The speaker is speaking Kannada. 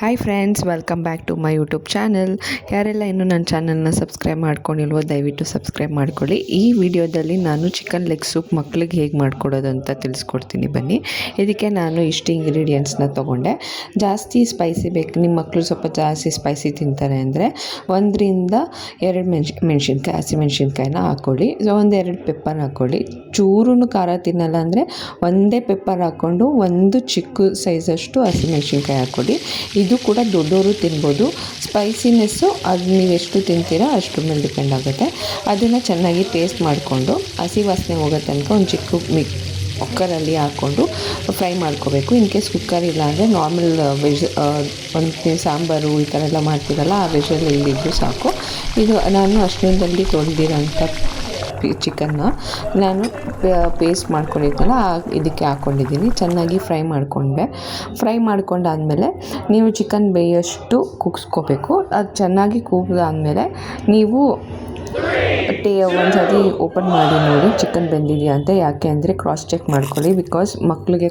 Hi friends, welcome back to my YouTube channel. ಯಾರೆಲ್ಲ ಇನ್ನೂ ನನ್ನ ಚಾನಲ್ನ ಸಬ್ಸ್ಕ್ರೈಬ್ ಮಾಡ್ಕೊಂಡಿಲ್ವೋ ದಯವಿಟ್ಟು ಸಬ್ಸ್ಕ್ರೈಬ್ ಮಾಡ್ಕೊಳ್ಳಿ. ಈ ವಿಡಿಯೋದಲ್ಲಿ ನಾನು ಚಿಕನ್ ಲೆಗ್ ಸೂಪ್ ಮಕ್ಳಿಗೆ ಹೇಗೆ ಮಾಡ್ಕೊಡೋದು ಅಂತ ತಿಳಿಸ್ಕೊಡ್ತೀನಿ ಬನ್ನಿ. ಇದಕ್ಕೆ ನಾನು ಇಷ್ಟು ಇಂಗ್ರೀಡಿಯೆಂಟ್ಸ್ನ ತೊಗೊಂಡೆ. ಜಾಸ್ತಿ ಸ್ಪೈಸಿ ಬೇಕು, ನಿಮ್ಮ ಮಕ್ಕಳು ಸ್ವಲ್ಪ ಜಾಸ್ತಿ ಸ್ಪೈಸಿ ತಿಂತಾರೆ ಅಂದರೆ 1-2 ಮೆಣಸಿನ್ಕಾಯಿ ಹಸಿಮೆಣ್ಸಿನ್ಕಾಯಿನ ಹಾಕ್ಕೊಳ್ಳಿ. ಒಂದೆರಡು ಪೆಪ್ಪರ್ ಹಾಕ್ಕೊಳ್ಳಿ. ಚೂರು ಖಾರ ತಿನ್ನಲ್ಲ ಅಂದರೆ ಒಂದೇ ಪೆಪ್ಪರ್ ಹಾಕ್ಕೊಂಡು ಒಂದು ಚಿಕ್ಕ ಸೈಜಷ್ಟು ಹಸಿಮೆಣ್ಸಿನ್ಕಾಯಿ ಹಾಕ್ಕೊಳ್ಳಿ. ಇದು ಕೂಡ ದೊಡ್ಡವರು ತಿನ್ಬೋದು. ಸ್ಪೈಸಿನೆಸ್ಸು ಅದು ನೀವು ಎಷ್ಟು ತಿಂತೀರೋ ಅದ್ರ ಮೇಲೆ ಡಿಪೆಂಡ್ ಆಗುತ್ತೆ. ಅದನ್ನು ಚೆನ್ನಾಗಿ ಪೇಸ್ಟ್ ಮಾಡಿಕೊಂಡು ಹಸಿ ವಾಸನೆ ಹೋಗೋ ತನಕ ಒಂದು ಚಿಕ್ಕ ಕುಕ್ಕರಲ್ಲಿ ಹಾಕ್ಕೊಂಡು ಫ್ರೈ ಮಾಡ್ಕೋಬೇಕು. ಇನ್ ಕೇಸ್ ಕುಕ್ಕರ್ ಇಲ್ಲ ಅಂದರೆ ನಾರ್ಮಲ್ ಒಂದು ಸಾಂಬಾರು ಈ ಥರ ಎಲ್ಲ ಮಾಡ್ತೀರಲ್ಲ ಆ ವೆಜಲ್ ಇಲ್ಲಿದ್ದು ಸಾಕು. ಇದು ನಾನು ಅರ್ಶಿಣದಲ್ಲಿ ತೊಳೆದಿರೋಂಥ ಚಿಕನ್ನ ನಾನು ಪೇಸ್ಟ್ ಮಾಡ್ಕೊಂಡಿದ್ದೆನಲ್ಲ ಇದಕ್ಕೆ ಹಾಕ್ಕೊಂಡಿದ್ದೀನಿ. ಚೆನ್ನಾಗಿ ಫ್ರೈ ಮಾಡ್ಕೊಂಡಾದಮೇಲೆ ನೀವು ಚಿಕನ್ ಬೇಯೋಷ್ಟು ಕುಗ್ಸ್ಕೋಬೇಕು. ಅದು ಚೆನ್ನಾಗಿ ಕೂಗಿದಾದಮೇಲೆ ನೀವು ಒಂದು ಸತಿ ಓಪನ್ ಮಾಡಿ ನೋಡಿ ಚಿಕನ್ ಬೆಂದಿದೆಯಾ ಅಂತ. ಯಾಕೆ ಅಂದರೆ ಕ್ರಾಸ್ ಚೆಕ್ ಮಾಡ್ಕೊಳ್ಳಿ, ಬಿಕಾಸ್ ಮಕ್ಕಳಿಗೆ